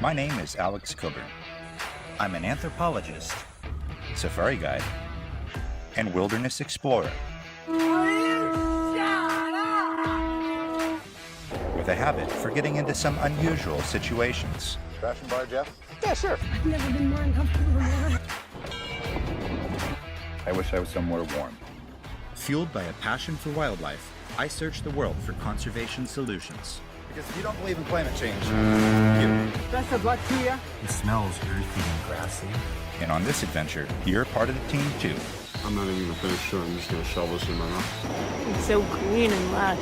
My name is Alex Coburn. I'm an anthropologist, safari guide, and wilderness explorer. With a habit for getting into some unusual situations. Crashing bar, Jeff? Yeah, sure. I've never been more uncomfortable in my life. I wish I was somewhere warm. Fueled by a passion for wildlife, I search the world for conservation solutions. Because if you don't believe in climate change, you. Best of luck to you. It smells earthy and grassy. And on this adventure, you're part of the team too. I'm not even gonna finish sure. I'm just gonna shovel this in my mouth. It's so green and lush.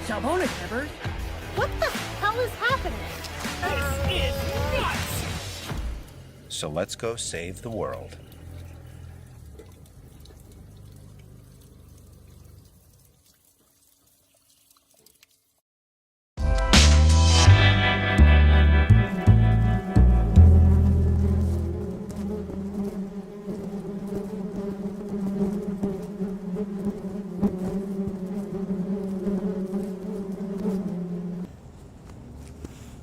Shabona Shepard. What the hell is happening? This is nuts! So let's go save the world.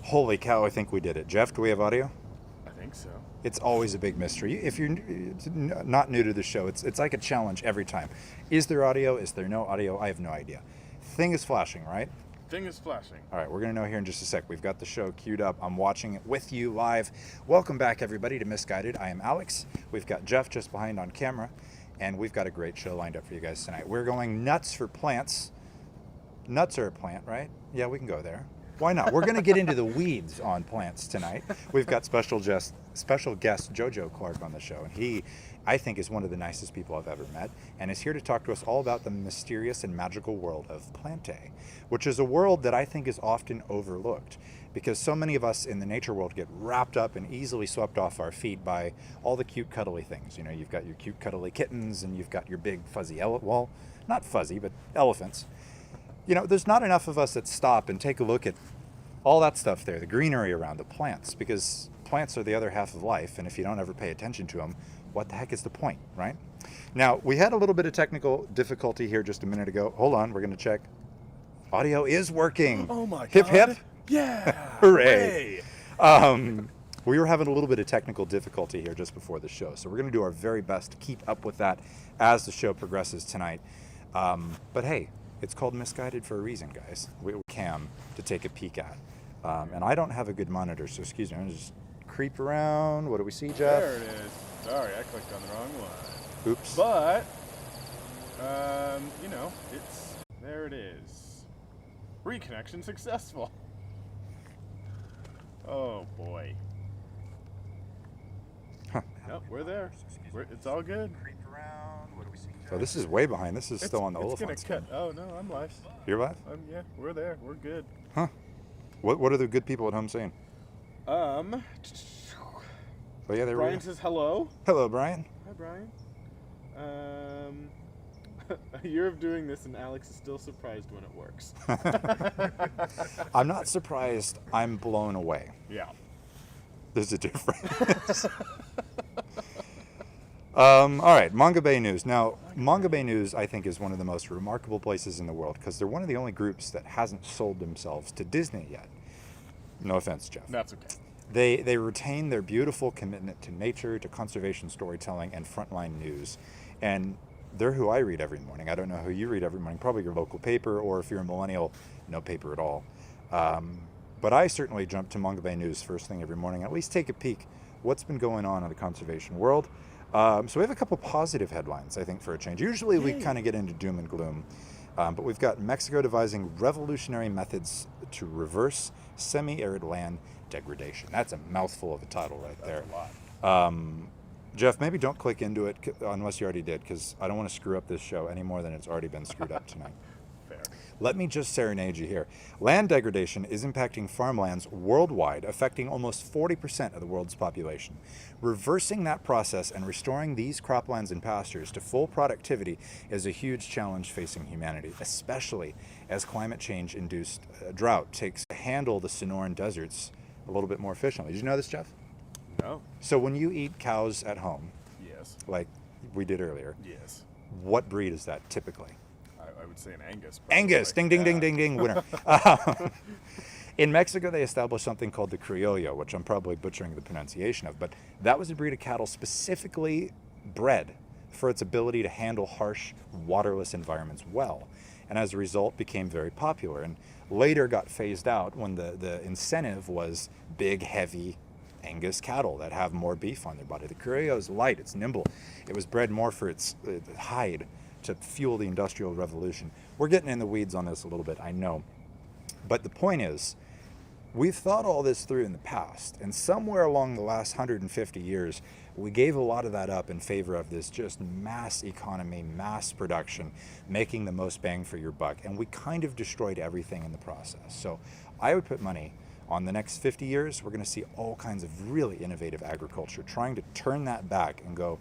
Holy cow, I think we did it. Jeff, do we have audio? I think so. It's always a big mystery. If you're not new to the show, it's like a challenge every time. Is there audio? Is there no audio? I have no idea. Thing is flashing, right? Thing is flashing. All right, we're going to know here in just a sec. We've got the show queued up. I'm watching it with you live. Welcome back, everybody, to Misguided. I am Alex. We've got Jeff just behind on camera, and we've got a great show lined up for you guys tonight. We're going nuts for plants. Nuts are a plant, right? Yeah, we can go there. Why not? We're going to get into the weeds on plants tonight. We've got special guest JoeJoe Clark on the show, and he, I think, is one of the nicest people I've ever met, and is here to talk to us all about the mysterious and magical world of plantae, which is a world that I think is often overlooked, because so many of us in the nature world get wrapped up and easily swept off our feet by all the cute cuddly things. You know, you've got your cute cuddly kittens, and you've got your big fuzzy well, not fuzzy, but elephants. You know, there's not enough of us that stop and take a look at all that stuff there, the greenery around the plants, because plants are the other half of life, and if you don't ever pay attention to them, what the heck is the point, right? Now, we had a little bit of technical difficulty here just a minute ago. Hold on, we're going to check. Audio is working. Oh my hip, God. Hip, Yeah. Hooray. We were having a little bit of technical difficulty here just before the show, so we're going to do our very best to keep up with that as the show progresses tonight. But hey, it's called Misguided for a reason, guys. We cam to take a peek at. And I don't have a good monitor, so excuse me. I'm going to just creep around. What do we see, Jeff? There it is. Sorry, I clicked on the wrong one. Oops. But, you know, there it is. Reconnection successful. Oh, boy. Huh. Nope, we're there. It's all good. Creep around. What do we see, Jeff? So this is way behind. This is still on the Oliphant. It's going to cut. Oh, no, I'm live. You're live? Yeah, we're there. We're good. Huh. What are the good people at home saying? Oh, yeah, there Brian says hello. Hello, Brian. Hi, Brian. A year of doing this, and Alex is still surprised when it works. I'm not surprised. I'm blown away. Yeah. There's a difference. All right, Manga Bay News. Now, Manga Bay News, I think, is one of the most remarkable places in the world because they're one of the only groups that hasn't sold themselves to Disney yet. No offense, Jeff. That's okay. They retain their beautiful commitment to nature, to conservation storytelling, and frontline news. And they're who I read every morning. I don't know who you read every morning. Probably your local paper, or if you're a millennial, no paper at all. But I certainly jump to Manga Bay News first thing every morning. At least take a peek what's been going on in the conservation world. So we have a couple positive headlines, I think, for a change. Usually we kind of get into doom and gloom. But we've got Mexico devising revolutionary methods to reverse semi-arid land degradation. That's a mouthful of a title right there. That's a lot. Jeff, maybe don't click into it unless you already did, because I don't want to screw up this show any more than it's already been screwed up tonight. Fair. Let me just serenade you here. Land degradation is impacting farmlands worldwide, affecting almost 40% of the world's population. Reversing that process and restoring these croplands and pastures to full productivity is a huge challenge facing humanity, especially as climate change-induced drought takes to handle the Sonoran deserts a little bit more efficiently. Did you know this, Jeff? No. So when you eat cows at home, Yes. like we did earlier, Yes. what breed is that typically? I would say an Angus. Probably. Angus, ding, ding, ding, ding, ding, winner. In Mexico, they established something called the Criollo, which I'm probably butchering the pronunciation of, but that was a breed of cattle specifically bred for its ability to handle harsh, waterless environments well, and as a result became very popular, and later got phased out when the incentive was big, heavy Angus cattle that have more beef on their body. The Criollo is light, it's nimble. It was bred more for its hide to fuel the Industrial Revolution. We're getting in the weeds on this a little bit, I know. But the point is, we've thought all this through in the past, and somewhere along the last 150 years, we gave a lot of that up in favor of this just mass economy, mass production, making the most bang for your buck, and we kind of destroyed everything in the process. So I would put money on the next 50 years, we're going to see all kinds of really innovative agriculture, trying to turn that back and go,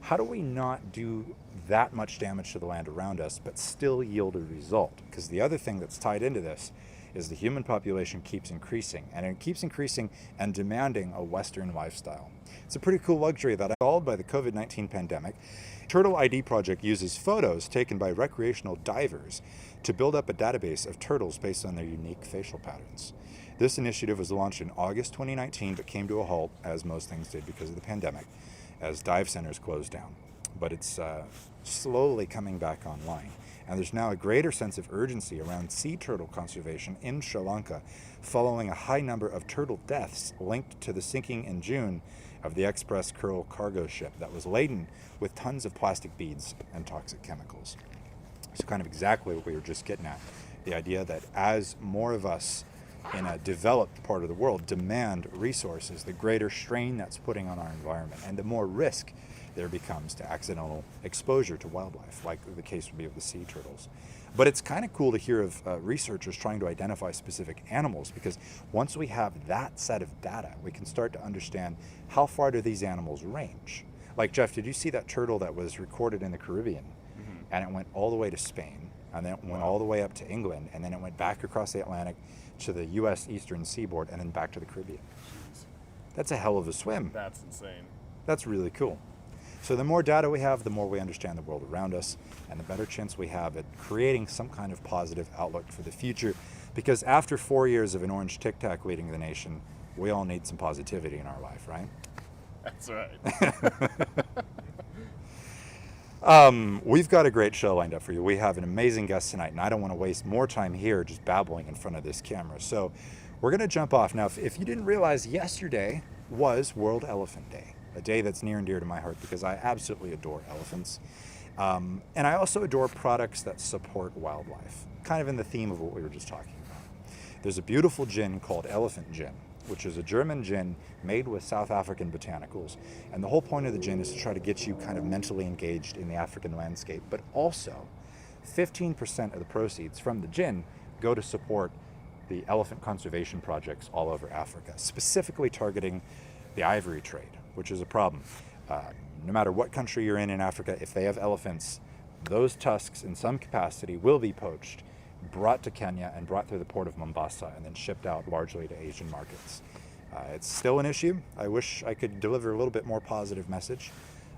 how do we not do that much damage to the land around us, but still yield a result? Because the other thing that's tied into this is the human population keeps increasing, and it keeps increasing and demanding a Western lifestyle. It's a pretty cool luxury that installed by the COVID-19 pandemic. Turtle ID Project uses photos taken by recreational divers to build up a database of turtles based on their unique facial patterns. This initiative was launched in August 2019, but came to a halt, as most things did because of the pandemic, as dive centers closed down. But it's slowly coming back online. And there's now a greater sense of urgency around sea turtle conservation in Sri Lanka, following a high number of turtle deaths linked to the sinking in June of the Express Curl cargo ship that was laden with tons of plastic beads and toxic chemicals. So kind of exactly what we were just getting at. The idea that as more of us in a developed part of the world demand resources, the greater strain that's putting on our environment, and the more risk there becomes to accidental exposure to wildlife, like the case would be of the sea turtles. But it's kind of cool to hear of researchers trying to identify specific animals, because once we have that set of data, we can start to understand how far do these animals range. Like, Jeff, did you see that turtle that was recorded in the Caribbean? Mm-hmm. And it went all the way to Spain, and then it went all the way up to England, and then it went back across the Atlantic to the U.S. eastern seaboard, and then back to the Caribbean. That's a hell of a swim. That's insane. That's really cool. So the more data we have, the more we understand the world around us, and the better chance we have at creating some kind of positive outlook for the future. Because after 4 years of an orange Tic Tac leading the nation, we all need some positivity in our life, right? That's right. We've got a great show lined up for you. We have an amazing guest tonight, and I don't want to waste more time here just babbling in front of this camera. So we're going to jump off. Now, if you didn't realize, yesterday was World Elephant Day, a day that's near and dear to my heart because I absolutely adore elephants. And I also adore products that support wildlife, kind of in the theme of what we were just talking about. There's a beautiful gin called Elephant Gin, which is a German gin made with South African botanicals. And the whole point of the gin is to try to get you kind of mentally engaged in the African landscape. But also, 15% of the proceeds from the gin go to support the elephant conservation projects all over Africa, specifically targeting the ivory trade, which is a problem. No matter what country you're in Africa, if they have elephants, those tusks in some capacity will be poached, brought to Kenya and brought through the port of Mombasa and then shipped out largely to Asian markets. It's still an issue. I wish I could deliver a little bit more positive message.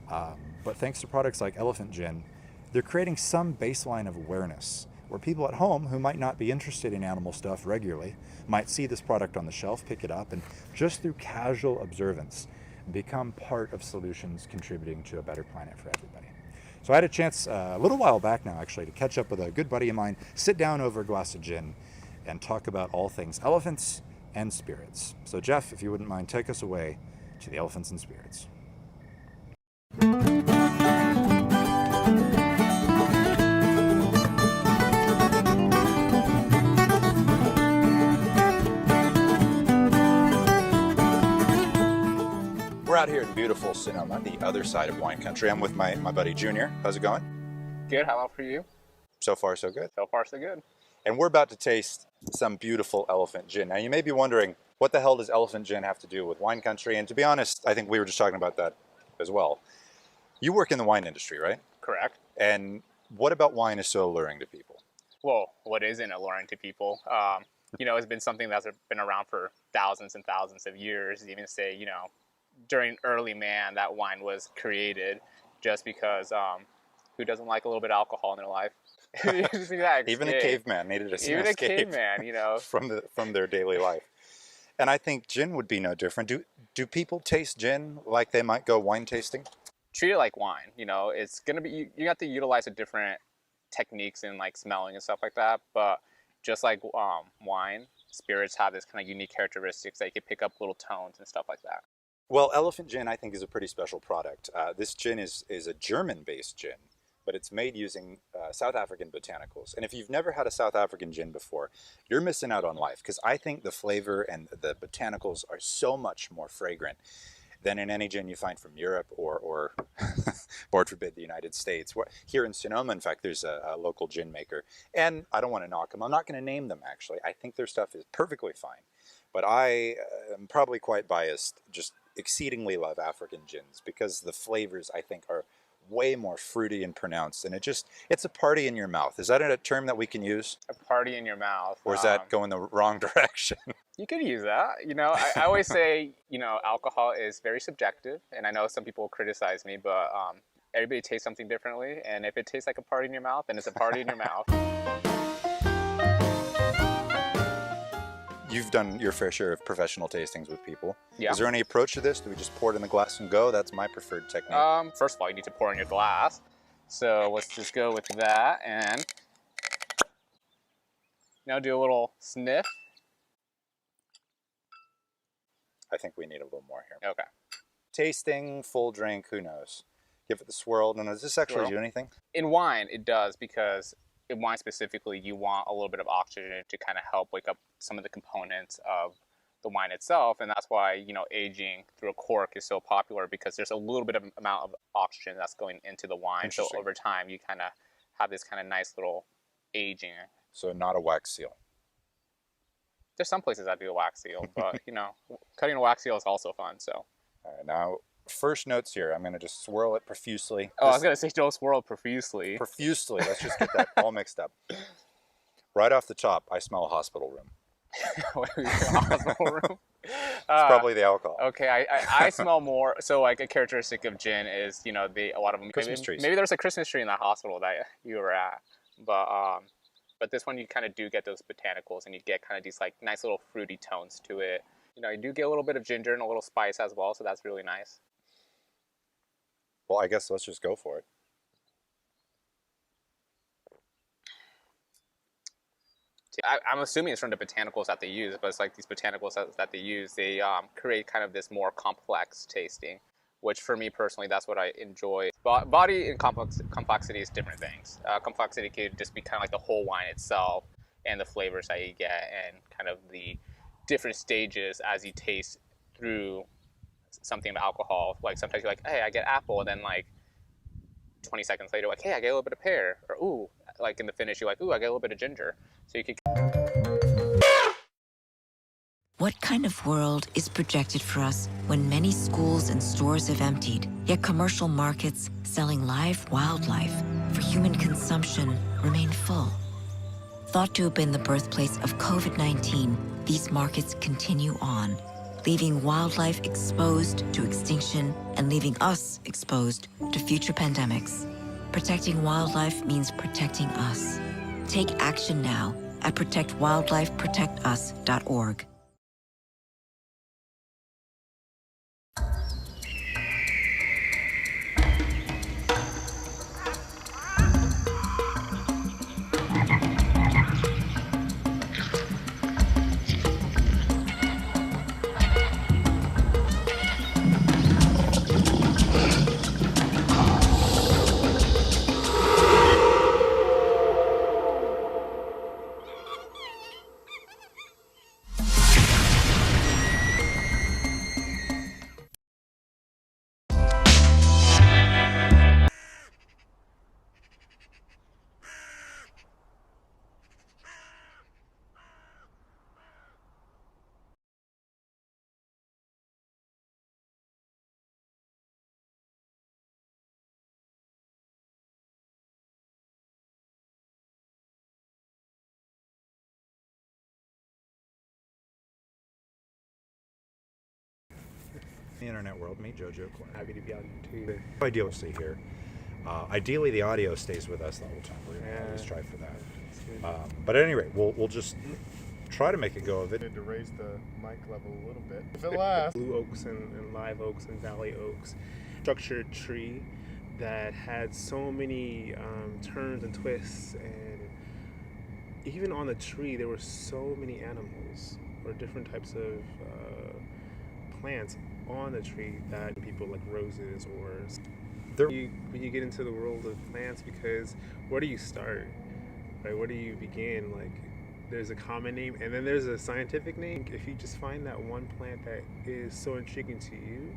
But thanks to products like Elephant Gin, they're creating some baseline of awareness where people at home who might not be interested in animal stuff regularly might see this product on the shelf, pick it up, and just through casual observance, become part of solutions contributing to a better planet for everybody. So I had a chance a little while back now, actually, to catch up with a good buddy of mine, sit down over a glass of gin, and talk about all things elephants and spirits. So Jeff, if you wouldn't mind, take us away to the elephants and spirits. We're out here in beautiful Sonoma, the other side of wine country. I'm with my buddy Junior. How's it going? Good. How about for you? So far, so good. So far, so good. And we're about to taste some beautiful elephant gin. Now, you may be wondering, what the hell does elephant gin have to do with wine country? And to be honest, I think we were just talking about that as well. You work in the wine industry, right? Correct. And what about wine is so alluring to people? Well, what isn't alluring to people? It's been something that's been around for thousands and thousands of years. Even say, during early man, that wine was created just because who doesn't like a little bit of alcohol in their life? Even a caveman needed a Even a escape caveman, you know. from their daily life. And I think gin would be no different. Do people taste gin like they might go wine tasting? Treat it like wine. You know, it's gonna be you have to utilize a different techniques in like smelling and stuff like that. But just like wine, spirits have this kind of unique characteristics that you can pick up little tones and stuff like that. Well, Elephant Gin, I think, is a pretty special product. This gin is a German-based gin, but it's made using South African botanicals. And if you've never had a South African gin before, you're missing out on life, because I think the flavor and the botanicals are so much more fragrant than in any gin you find from Europe or Lord forbid, the United States. Here in Sonoma, in fact, there's a local gin maker. And I don't want to knock them. I'm not going to name them, actually. I think their stuff is perfectly fine. But I am probably quite biased, just exceedingly love African gins because the flavors, I think, are way more fruity and pronounced, and it's a party in your mouth. Is that a term that we can use? A party in your mouth. Or is that going the wrong direction? You could use that. You know, I always say, you know, alcohol is very subjective, and I know some people criticize me, but everybody tastes something differently, and if it tastes like a party in your mouth, then it's a party in your mouth. You've done your fair share of professional tastings with people. Yeah. Is there any approach to this? Do we just pour it in the glass and go? That's my preferred technique. First of all, you need to pour in your glass. So let's just go with that and now do a little sniff. I think we need a little more here. Okay. Tasting, full drink, who knows? Give it the swirl. And does this actually do anything? In wine, it does, because in wine specifically, you want a little bit of oxygen to kind of help wake up some of the components of the wine itself, and that's why, you know, aging through a cork is so popular, because there's a little bit of amount of oxygen that's going into the wine. So over time, you kind of have this kind of nice little aging. So not a wax seal. There's some places that do a wax seal, but you know, cutting a wax seal is also fun. So. All right, now first notes here. I'm going to just swirl it profusely. Oh, I was going to say don't swirl profusely. Profusely. Let's just get that all mixed up. Right off the top, I smell a hospital room. Hospital room? It's probably the alcohol. Okay, I smell more. So like a characteristic of gin is, you know, a lot of them. Christmas trees. Maybe there's a Christmas tree in that hospital that you were at, but this one you kind of do get those botanicals, and you get kind of these like nice little fruity tones to it. You know, you do get a little bit of ginger and a little spice as well, so that's really nice. Well, I guess let's just go for it. I'm assuming it's from the botanicals that they use, but it's like these botanicals that they use, they create kind of this more complex tasting, which for me personally, that's what I enjoy. Body and complexity is different things. Complexity could just be kind of like the whole wine itself and the flavors that you get and kind of the different stages as you taste through something of alcohol. Like sometimes you're like, hey, I get apple, and then like 20 seconds later, like, hey, I get a little bit of pear, or ooh, like in the finish, you're like, ooh, I get a little bit of ginger. So you could. What kind of world is projected for us when many schools and stores have emptied, yet commercial markets selling live wildlife for human consumption remain full? Thought to have been the birthplace of COVID-19, these markets continue on, leaving wildlife exposed to extinction and leaving us exposed to future pandemics. Protecting wildlife means protecting us. Take action now at protectwildlifeprotectus.org. The internet world, me, JoeJoe Clark. Happy to be on YouTube. Idealistically here, Ideally, the audio stays with us the whole time. We're going to always try for that. But at any rate, we'll just try to make a go of it. To raise the mic level a little bit. If it lasts. Blue oaks and live oaks and valley oaks. Structured tree that had so many turns and twists, and even on the tree there were so many animals or different types of plants on the tree that people like roses or when you get into the world of plants, because where do you start, right? Where do you begin? Like, there's a common name and then there's a scientific name. If you just find that one plant that is so intriguing to you,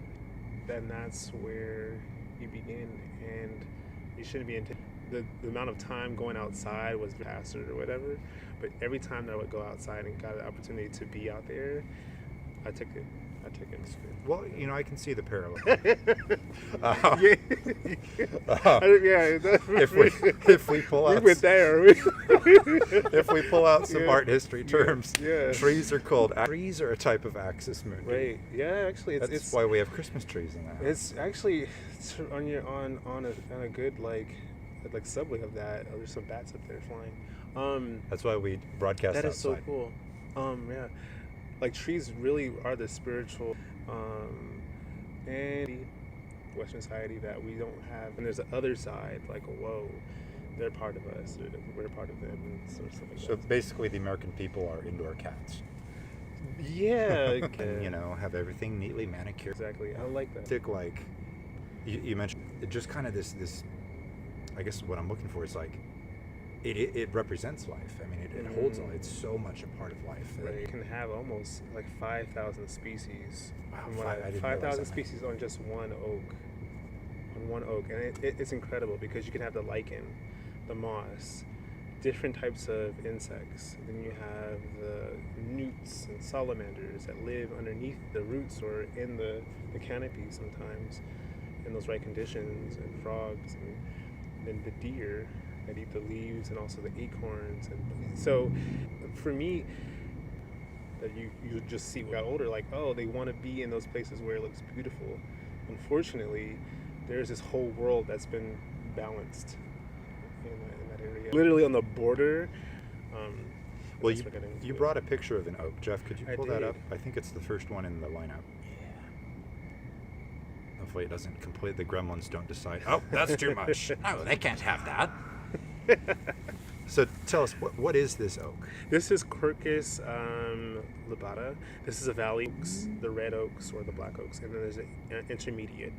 then that's where you begin. And you shouldn't be the amount of time going outside was faster or whatever, but every time that I would go outside and got an opportunity to be out there, I took it. Well, you know, I can see the parallel. If we pull out, we went there. If we pull out some art history terms, trees are called. Trees are a type of axis moon. Right. Yeah. Actually, that's why we have Christmas trees in that. It's actually on a good like subway of that. Oh, there's some bats up there flying. That's why we broadcast outside. That is so cool. Yeah. Like, trees really are the spiritual and Western society that we don't have. And there's the other side, like, whoa, they're part of us, we're part of them, and sort of stuff like that. So basically, the American people are indoor cats. Yeah. And, you know, have everything neatly manicured. Exactly. I like that. Like you mentioned, it just kind of this. I guess what I'm looking for is like. It represents life. I mean, it holds on. It's so much a part of life. Right. You can have almost like 5,000 species. Wow, 5,000 species on just one oak. On one oak, and it's incredible because you can have the lichen, the moss, different types of insects. Then you have the newts and salamanders that live underneath the roots or in the canopy sometimes, in those right conditions, and frogs, and then the deer that eat the leaves, and also the acorns. And so for me, that you just see, got older, like, oh, they want to be in those places where it looks beautiful. Unfortunately, there's this whole world that's been balanced in that area, literally on the border. Well, you brought a picture of an oak. Jeff, could you pull that up? I think it's the first one in the lineup. Hopefully it doesn't the gremlins don't decide, oh, that's too much. No, they can't have that. So tell us, what is this oak? This is Quercus lobata. This is a valley oaks, the red oaks or the black oaks, and then there's an intermediate.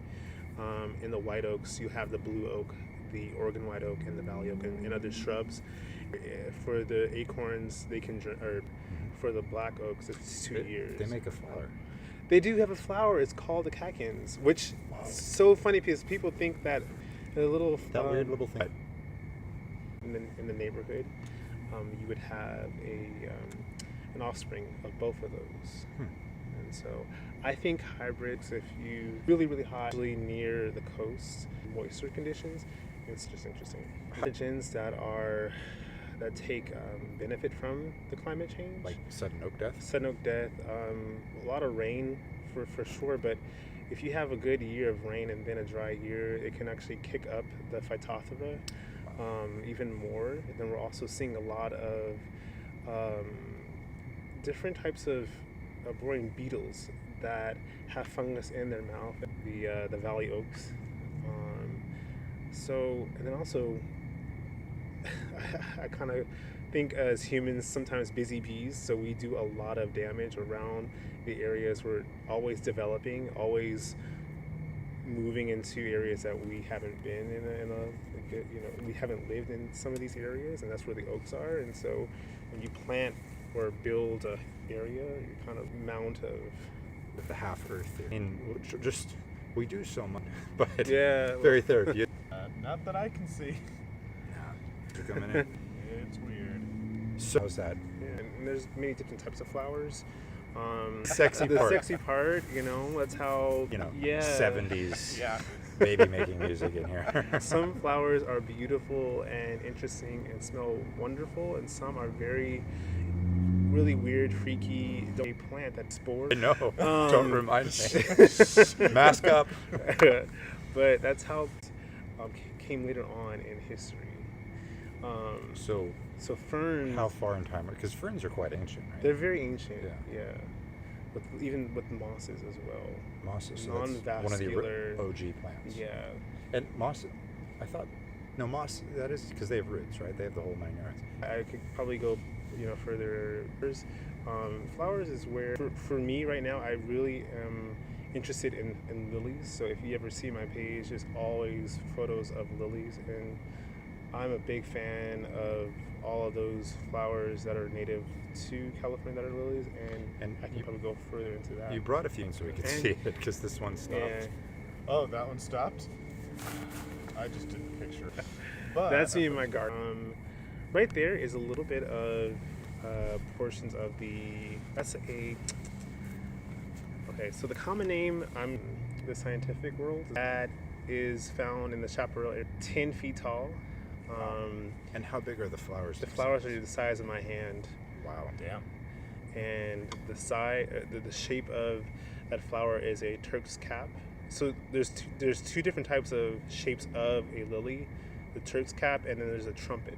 In the white oaks, you have the blue oak, the Oregon white oak, and the valley oak, and other shrubs. For the acorns, they can, or for the black oaks, it's 2 years. They make a flower. They do have a flower. It's called the catkins, which is so funny because people think that a little weird little thing. In the neighborhood, you would have an offspring of both of those. And so I think hybrids, if you really high, really near the coast, moisture conditions, it's just interesting. Pathogens that take benefit from the climate change, like sudden oak death. A lot of rain for sure, but if you have a good year of rain and then a dry year, it can actually kick up the Phytophthora even more. And then we're also seeing a lot of different types of boring beetles that have fungus in their mouth, the valley oaks. And then also, I kind of think as humans, sometimes busy bees, so we do a lot of damage around the areas we're always developing, always moving into areas that we haven't been in we haven't lived in some of these areas, and that's where the oaks are. And so when you plant or build a area, you kind of mount of the half earth. We do so much, but yeah, very therapeutic. Not that I can see. You're coming in. It's weird. So how's that? Yeah, and there's many different types of flowers. Sexy the part. sexy part, that's how 70s baby making music in here. Some flowers are beautiful and interesting and smell wonderful, and some are really weird, freaky. They plant that spore. No, don't remind me. Mask up. But that's how came later on in history. So So ferns, how far in time? Because ferns are quite ancient, right? they're very ancient. Yeah. Even with mosses as well. Mosses. So that's Non-vascular. one of the OG plants. Yeah. And moss, I thought, no, moss, that is because they have roots, right? They have the whole 9 yards. I could probably go, further. Flowers is where, for me right now, I really am interested in lilies. So if you ever see my page, there's always photos of lilies, and I'm a big fan of all of those flowers that are native to California that are lilies, and I can probably go further into that. You brought a few so we could see it because this one stopped. Yeah. Oh, that one stopped? I just did the picture. But That's me in my garden. Right there is a little bit of portions of okay, so the common name, the scientific world, that is found in the chaparral area, 10 feet tall. And how big are the flowers? The flowers are the size of my hand. Wow. damn. And the shape of that flower is a Turk's cap. So there's two different types of shapes of a lily, the Turk's cap, and then there's a trumpet.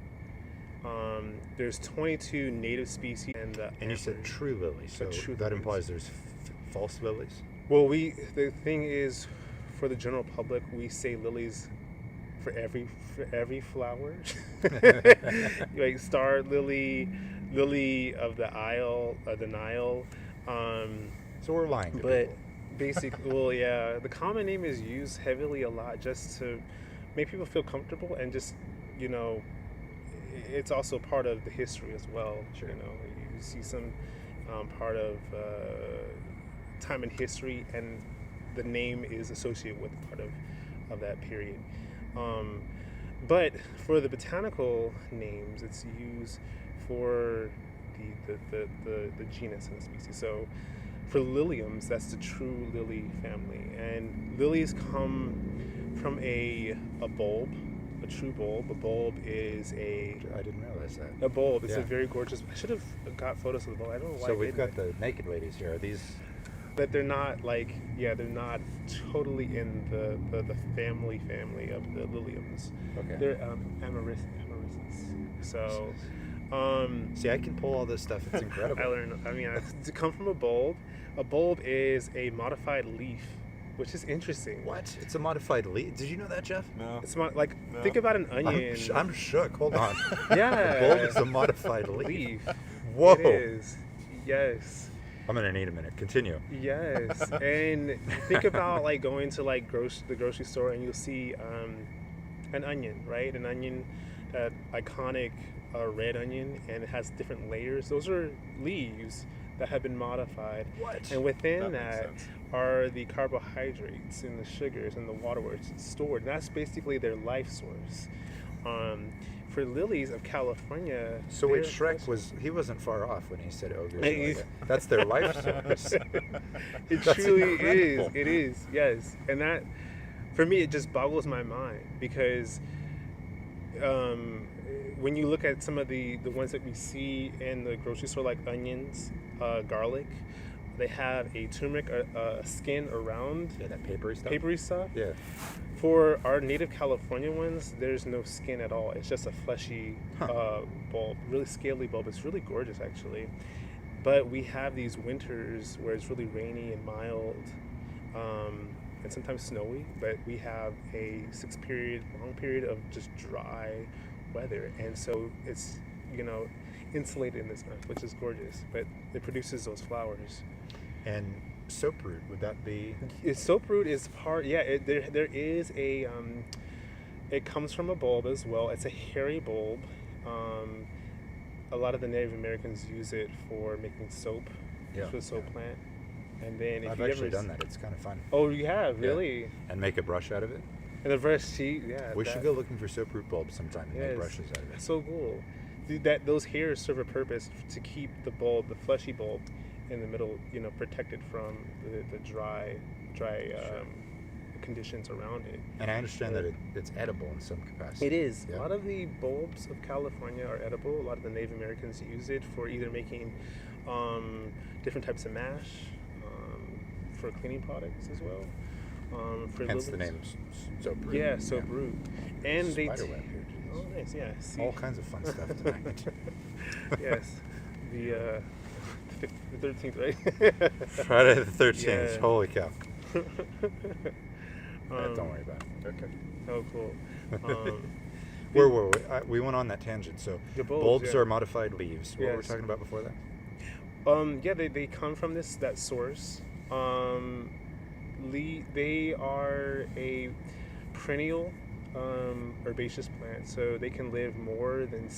There's 22 native species, and you said true lilies, so true that lilies. implies there's false lilies. Well, the thing is, for the general public, we say lilies for every flower, like star lily, lily of the Nile. So we're lying to But people. basically, well, yeah, the common name is used heavily a lot just to make people feel comfortable, and just, it's also part of the history as well. Sure. You see some part of time in history, and the name is associated with part of that period. But for the botanical names, it's used for the genus and the species. So for liliums, that's the true lily family, and lilies come from a bulb, a true bulb. A bulb is I didn't realize that. a bulb. It's Yeah. a very gorgeous. I should have got photos of the bulb. I don't know why. So I we've didn't. got the naked ladies here. Are these? But they're not they're not totally in the family of the liliums. Okay. They're amaryssus. So, See, I can pull all this stuff. It's incredible. I learned. To come from a bulb is a modified leaf, which is interesting. What? It's a modified leaf. Did you know that, Jeff? No. It's think about an onion. I'm shook. Hold on. Yeah. The bulb is a modified leaf. leaf. Whoa. It is. Yes. I'm gonna need a minute. Continue. Yes, and think about going to the grocery store, and you'll see an onion, right? An onion, that iconic red onion, and it has different layers. Those are leaves that have been modified. What? And within That makes that sense. are the carbohydrates and the sugars and the water where it's stored. And that's basically their life source. For lilies of California, So wait, they're- Shrek wasn't far off when he said ogres. Hey, Like that. That's their life source. It That's truly incredible. is. It is, yes. And that, for me, it just boggles my mind, because when you look at some of the ones that we see in the grocery store, like onions, garlic, they have a turmeric skin around Yeah, that papery stuff. papery stuff. Yeah. For our native California ones, there's no skin at all. It's just a fleshy bulb, really scaly bulb. It's really gorgeous, actually. But we have these winters where it's really rainy and mild, and sometimes snowy. But we have a long period of just dry weather, and so it's insulated in this earth, which is gorgeous. But it produces those flowers. And soaproot, would that be? Soaproot is part. Yeah, there is a. It comes from a bulb as well. It's a hairy bulb. A lot of the Native Americans use it for making soap. Yeah. For the soap plant. And then if I've you actually ever done that. It's kind of fun. Oh, you have, Yeah. really? And make a brush out of it. And the brush sheet, yeah. We should go looking for soaproot bulbs sometime and make Yes. brushes out of it. That's so cool. Those hairs serve a purpose to keep the bulb, the fleshy bulb, in the middle, protected from the dry conditions around it. And I understand that it's edible in some capacity. It is. Yeah. A lot of the bulbs of California are edible. A lot of the Native Americans use it for either making different types of mash, for cleaning products as well, For Hence the lilies. name So Brute. Yeah, so brute. And they Spiderweb here. Geez. oh nice, yeah. See? All kinds of fun stuff tonight. Yes. The 13th, right? Friday the 13th. Yeah. Holy cow. Um, Don't worry about it. Okay. Oh, cool. Where were we? We went on that tangent. So Divulge, bulbs yeah. are modified leaves. What were we Yes. talking about before that? Yeah, they come from that source. They are a perennial herbaceous plant, so they can live more than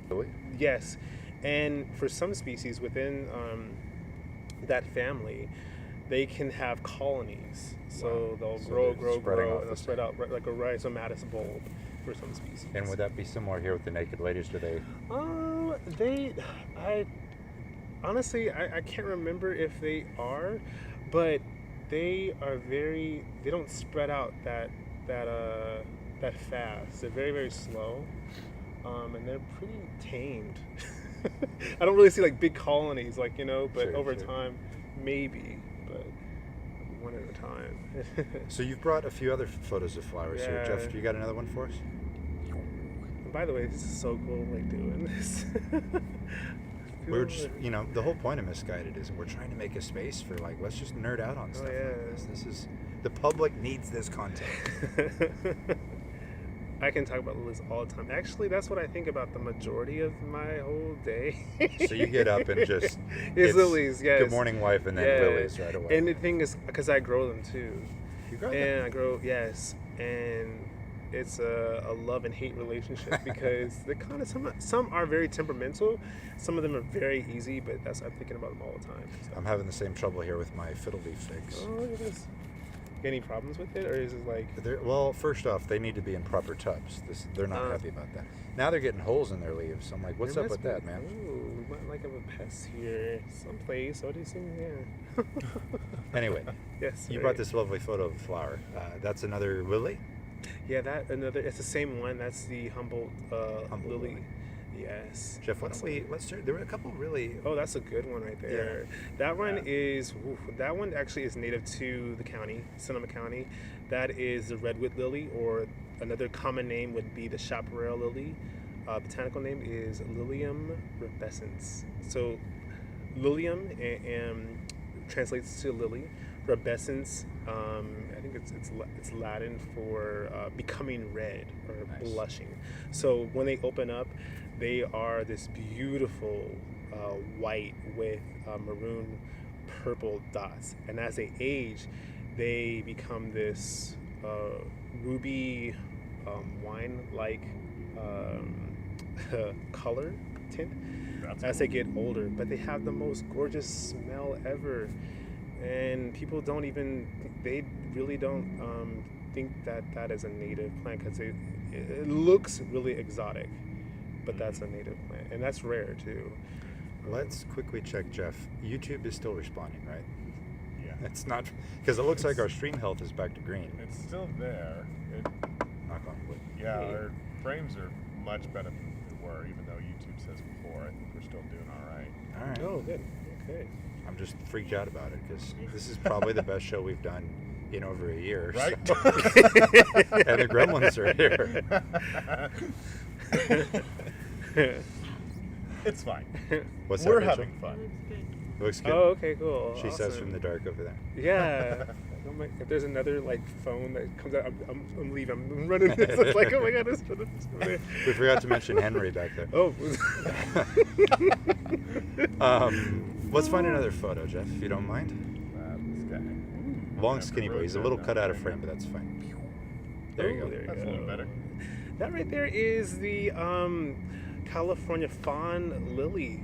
Really? yes, and for some species within that family, they can have colonies. So they'll So grow, they're grow, spreading grow, off and they'll the spread out like a rhizomatous bulb for some species. And would that be similar here with the naked ladies? Do they? I honestly, I can't remember if they are, but they are they don't spread out that fast. They're very, very slow, and they're pretty tamed. I don't really see like big colonies, like, but Sure, over sure. time, maybe, but one at a time. So you've brought a few other photos of flowers here, Yeah. Jeff. Do you got another one for us? And by the way, this is so cool, like doing this. We're just, the whole point of Misguided is we're trying to make a space for like, let's just nerd out on stuff yeah. like this. This is, the public needs this content. I can talk about lilies all the time. Actually, that's what I think about the majority of my whole day. So you get up and just... It's lilies, yes. Good morning, wife, and then Yeah. lilies right away. And the thing is, because I grow them too. You got And that? I grow, yes. And it's a love and hate relationship because they kind of, some are very temperamental. Some of them are very easy, but I'm thinking about them all the time. So. I'm having the same trouble here with my fiddle leaf figs. Oh, look at this. Any problems with it, or is it like? Well, first off, they need to be in proper tubs. They're not happy about that. Now they're getting holes in their leaves. I'm like, what's There up must with be- that, man? Ooh, we might like have a pest here someplace. What do you think? Yeah. Anyway, Yes. you right. brought this lovely photo of a flower. That's another lily? Yeah, it's the same one. That's the Humboldt, Humboldt lily. lily. Yes. Jeff, let's start. There were a couple really... Oh, that's a good one right there. That one is. That one actually is native to the county, Sonoma County. That is the redwood lily, or another common name would be the chaparral lily. Botanical name is Lilium rubescens. So, Lilium translates to lily. Rubescence, I think it's Latin for becoming red or Nice. blushing. So when they open up, they are this beautiful white with maroon purple dots. And as they age, they become this ruby wine-like color tint as they get older. But they have the most gorgeous smell ever. And people they really don't think that is a native plant because it looks really exotic, but that's a native plant, and that's rare too. Let's quickly check, Jeff. YouTube is still responding, right? Yeah. It's not, because it looks like our stream health is back to green. It's still there. Knock on wood. Yeah, our frames are much better than they were, even though YouTube says before. I think we're still doing all right. All right. Oh, good. Okay. I'm just freaked out about it because this is probably the best show we've done in over a year. Right? So. And the gremlins are here. It's fine. What's that, We're Rachel? having fun. Looks good. Oh, okay, cool. She says Awesome. from the dark over there. Yeah. Oh my, if there's another phone that comes out, I'm leaving. I'm running. It's like, oh my god, there's another. We forgot to mention Henry back there. Oh. Let's find another photo, Jeff, if you don't mind. This guy. Long, skinny boy. He's a little cut out of frame, but that's fine. There you go. There you That's a little better. That right there is the California fawn lily,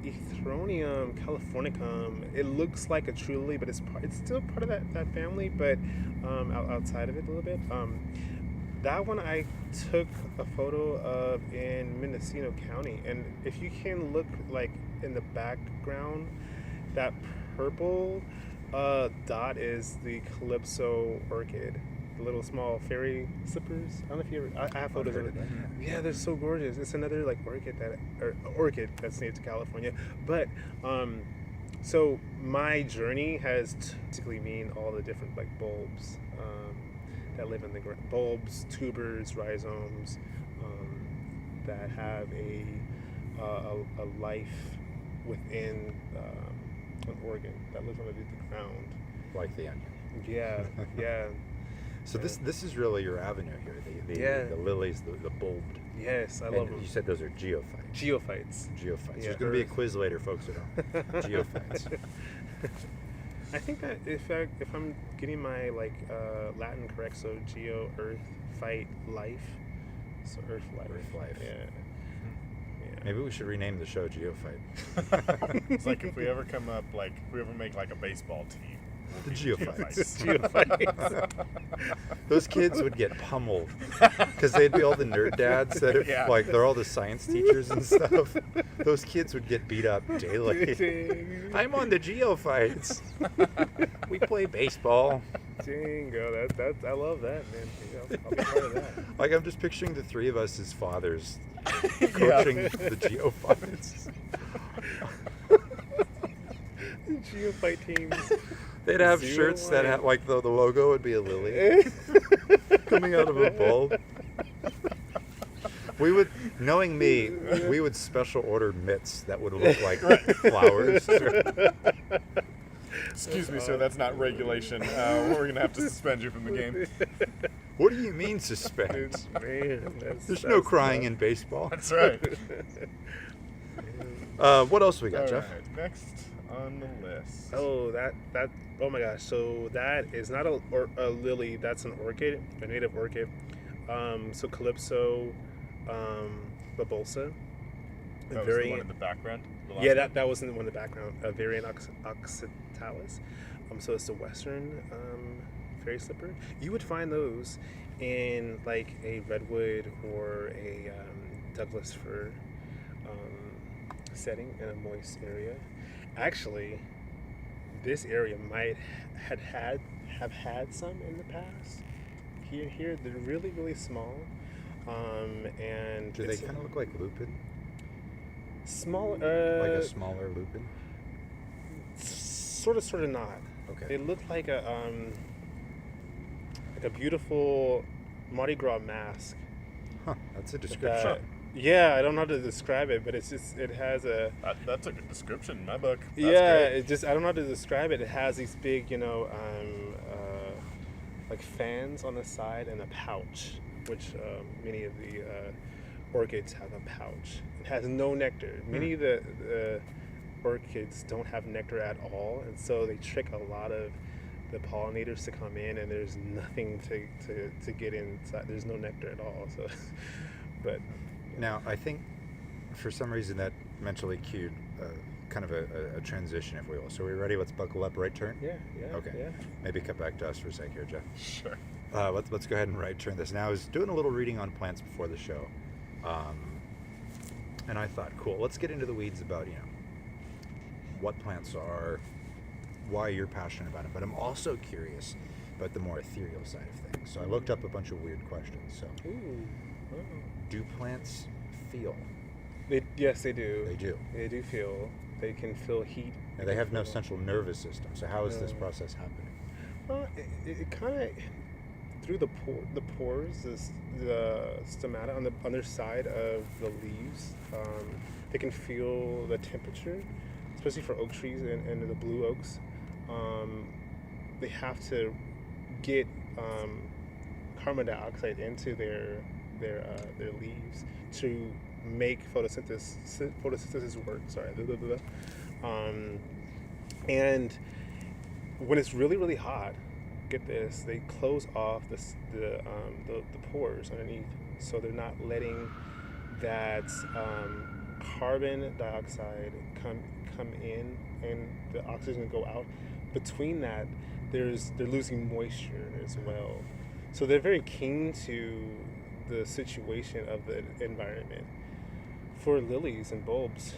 Ethronium californicum. It looks like a true lily, but it's still part of that family, but outside of it a little bit. That one I took a photo of in Mendocino County, and if you can look like in the background, that purple dot is the Calypso orchid. The little small fairy slippers. I don't know if you ever. I have photos of it. Yeah, they're so gorgeous. It's another orchid that's native to California. But So my journey has basically mean all the different like bulbs that live in the ground. Bulbs, tubers, rhizomes that have a life within an organ that lives underneath the ground. Like the onion. Yeah, yeah. So this is really your avenue here. The lilies, the bulbed. Yes, I And love them. you said those are geophytes. Geophytes. Geophytes. Yeah, There's going to be a quiz later, folks at home. Geophytes. I think that if I'm getting my Latin correct, so geo, earth, fight, life, so earth life. Earth life. Yeah. Maybe we should rename the show Geophyte. It's like if we ever come up, like if we ever make like a baseball team. The Geophytes. Geophytes. Those kids would get pummeled because they'd be all the nerd dads that are, like they're all the science teachers and stuff. Those kids would get beat up daily. I'm on the Geophytes. We play baseball. Jingo, that I love that, man. I'll be part of that. Like I'm just picturing the three of us as fathers coaching the Geophytes. Geophyte teams. They'd have 0 shirts that line. had like the logo would be a lily coming out of a bulb. We would, knowing me, we would special order mitts that would look like flowers. Excuse me, sir, that's not regulation. We're going to have to suspend you from the game. What do you mean suspend? Man, There's no crying in baseball. That's right. What else we got, All Jeff? right, next on the list. Oh, that. Oh my gosh. So that is not a lily. That's an orchid, a native orchid. So Calypso, babosa. That was the one in the background? The last Yeah, one? that was in the one in the background. Variant occitalis. So it's the western fairy slipper. You would find those in like a redwood or a Douglas fir setting in a moist area. Actually, this area might have had some in the past. Here they're really, really small. And Do they kind of look like lupin? small? Like a smaller lupin? Sort of not. Okay. They look like a beautiful Mardi Gras mask. Huh, that's a description. Yeah, I don't know how to describe it, but it's just it has a That's a good description in my book. That's yeah. great. It just I don't know how to describe it. It has these big, like fans on the side and a pouch, which many of the orchids have a pouch. It has no nectar. Many of the orchids don't have nectar at all, and so they trick a lot of the pollinators to come in, and there's nothing to get inside. There's no nectar at all. So, but Now, I think for some reason that mentally cued kind of a transition, if we will. So are we ready? Let's buckle up. Right turn? yeah. Okay. Yeah. Maybe cut back to us for a sec here, Jeff. Sure. Let's go ahead and right turn this. Now, I was doing a little reading on plants before the show. And I thought, cool, let's get into the weeds about, what plants are, why you're passionate about them. But I'm also curious about the more ethereal side of things. So I looked up a bunch of weird questions. So, Ooh. Oh. do plants feel? Yes, they do. They do. They do feel. They can feel heat. Now, they have no central nervous system. So how is this No. process happening? Well, it kind of through the pores, the stomata on the underside of the leaves. They can feel the temperature, especially for oak trees and the blue oaks. They have to get carbon dioxide into their leaves to make photosynthesis work. Sorry. And when it's really, really hot, get this, they close off the pores underneath, so they're not letting that carbon dioxide come in and the oxygen go out. Between that, they're losing moisture as well. So they're very keen to the situation of the environment. For lilies and bulbs,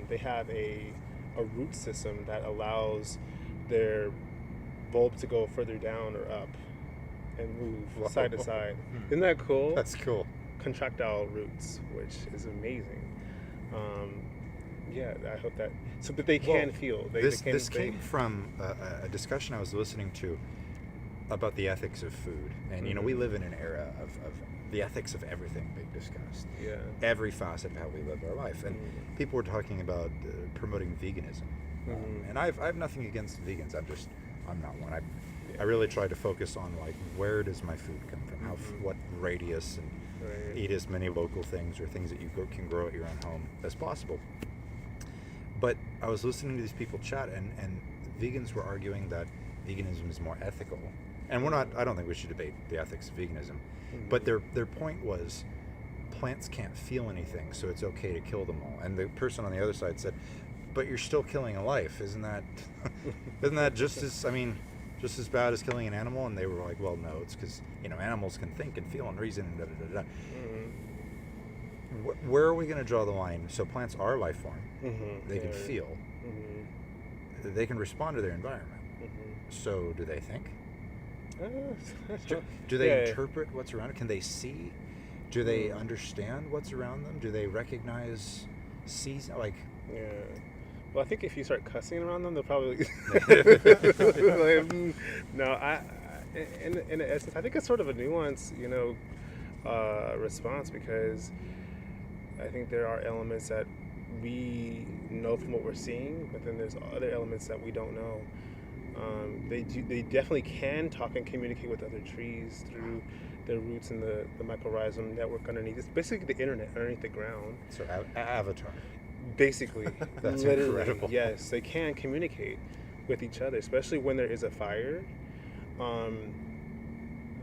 they have a root system that allows their bulb to go further down or up and move side to side. Isn't that cool? That's cool. Contractile roots, which is amazing. Yeah, I hope that so that they can feel. This came from a discussion I was listening to about the ethics of food, and you know, we live in an era of the ethics of everything being discussed. Yeah. Every facet of how we live our life, and people were talking about promoting veganism, and I have nothing against vegans. I'm not one. I really try to focus on like, where does my food come from? What radius, and eat as many local things or things that you can grow at your own home as possible. But I was listening to these people chat, and vegans were arguing that veganism is more ethical. And we're not, I don't think we should debate the ethics of veganism. But their point was, plants can't feel anything, so it's okay to kill them all. And the person on the other side said, but you're still killing a life. Isn't that just as bad as killing an animal? And they were like, well, no, it's because, you know, animals can think and feel and reason and da-da-da-da. Where are we going to draw the line? So plants are life form. They can feel. They can respond to their environment. So do they think? Do they interpret what's around it? Can they see? Do they understand what's around them? Do they recognize season? Like, yeah. Well, I think if you start cussing around them, they'll probably. No, in essence, I think it's sort of a nuanced, you know, response, because I think there are elements that we know from what we're seeing, but then there's other elements that we don't know. They definitely can talk and communicate with other trees through their roots in the mycorrhizal network underneath. It's basically the internet underneath the ground. So Avatar. Basically. That's literally, incredible. yes, they can communicate with each other, especially when there is a fire.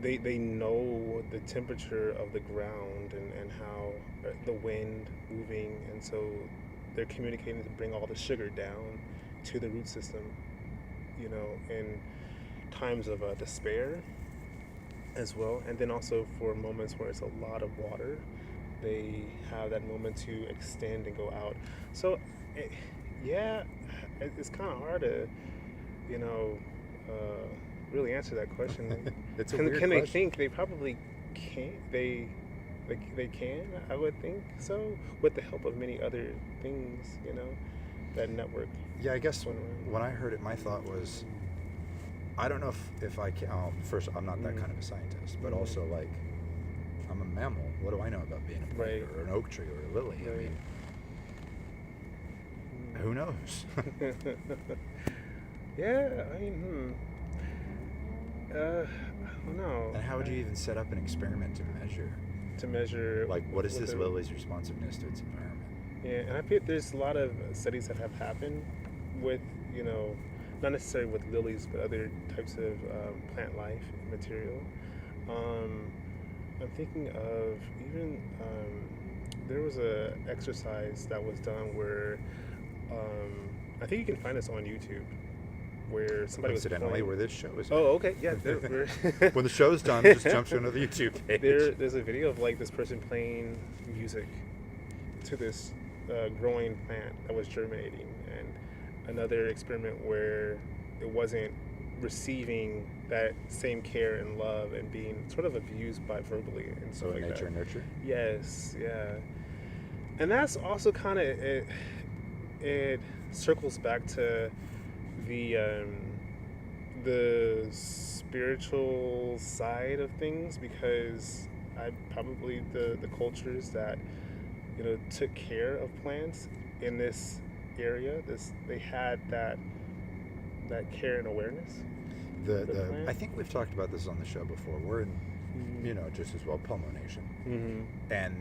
They know the temperature of the ground and how the wind moving, and so they're communicating to bring all the sugar down to the root system, you know, in times of despair as well. And then also for moments where it's a lot of water, they have that moment to extend and go out. So it's kind of hard to, you know, really answer that question. It's a weird question. They think? They probably can't. They can, I would think so, with the help of many other things, you know, that network. Yeah, I guess when I heard it, my thought was, I don't know if I can. First, I'm not that kind of a scientist, but also, like, I'm a mammal. What do I know about being a plant or an oak tree or a lily? I mean, who knows? Yeah, I mean, I don't know. And how would you even set up an experiment to measure? Like, what is this lily's responsiveness to its environment? Yeah, and I feel there's a lot of studies that have happened with, you know, not necessarily with lilies, but other types of plant life material. I'm thinking of even there was a exercise that was done where I think you can find this on YouTube, where somebody was incidentally where this show is. Oh, okay, yeah. When the show's done, just jump to another YouTube page. There's a video of like this person playing music to this growing plant that was germinating, and another experiment where it wasn't receiving that same care and love and being sort of abused by verbally and so like nature and nurture. Yes, yeah, and that's also kind of it circles back to the spiritual side of things, because probably the cultures that, you know, took care of plants in this area, they had that care and awareness. I think we've talked about this on the show before. We're in, you know, just as well, Pomo Nation, and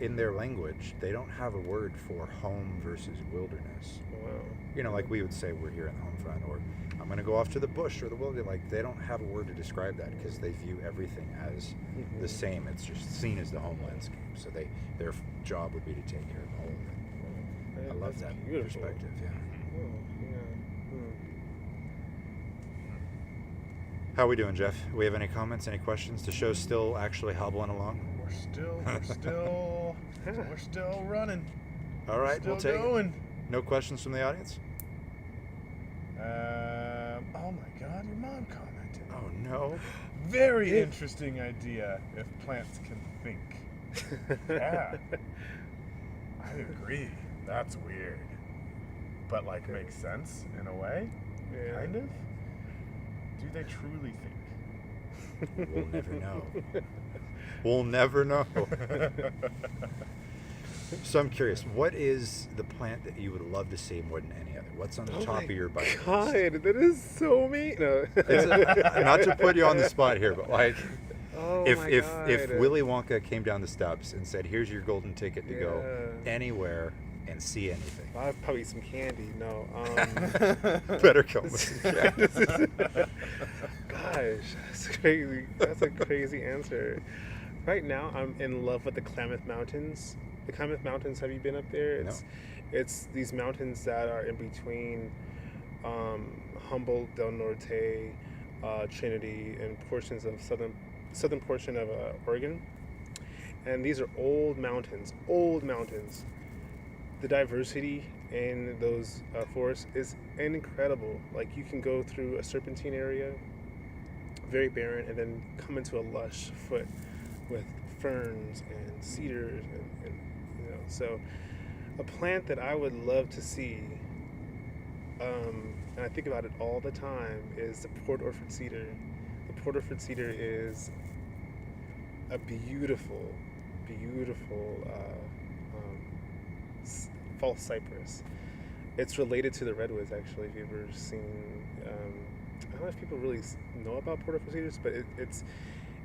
in their language, they don't have a word for home versus wilderness. Wow. You know, like we would say, we're here in the home front, or I'm going to go off to the bush or the wilderness. Like, they don't have a word to describe that because they view everything as the same. It's just seen as the home landscape. So their job would be to take care of all of it. I love that perspective. Yeah. Oh, yeah. How are we doing, Jeff? Do we have any comments, any questions? The show's still actually hobbling along? We're still running. All right, we'll take going. it. No questions from the audience? Oh my God, your mom commented. Oh no. Very interesting idea if plants can think. Yeah. I agree. That's weird. but like makes sense in a way. Yeah. Kind of. Do they truly think? We'll never know. We'll never know. So I'm curious, what is the plant that you would love to see more than any other? What's on the top of your bucket God, list? that is so mean. No. Not to put you on the spot here, but like, Oh if my if God. if Willy Wonka came down the steps and said, "Here's your golden ticket to go Yeah. anywher and see anything," I'll probably eat some candy. No. better come with some candy. Gosh, that's crazy. That's a crazy answer. Right now, I'm in love with the Klamath Mountains. The Klamath Mountains, have you been up there? It's these mountains that are in between Humboldt, Del Norte, Trinity, and portions of southern portion of Oregon. And these are old mountains. The diversity in those forests is incredible. Like, you can go through a serpentine area, very barren, and then come into a lush foot with ferns and cedars and so a plant that I would love to see, and I think about it all the time, is the Port Orford cedar. The Port Orford cedar is a beautiful false cypress. It's related to the redwoods, actually. If you've ever seen, I don't know if people really know about Port Orford cedars, but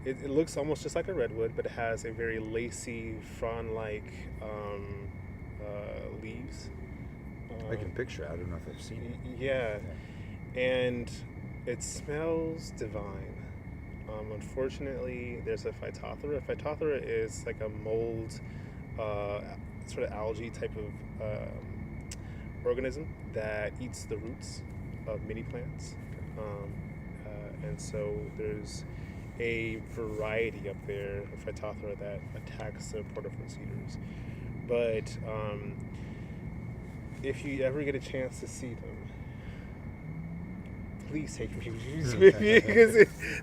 it looks almost just like a redwood, but it has a very lacy, frond-like leaves. I can picture it. I don't know if I've seen it. Yeah, and it smells divine. Unfortunately, there's a Phytophthora. Phytophthora is like a mold, sort of algae type of organism that eats the roots of many plants. And so there's a variety up there of Phytophthora that attacks the Port Orford cedars. But if you ever get a chance to see them, please take me with you, because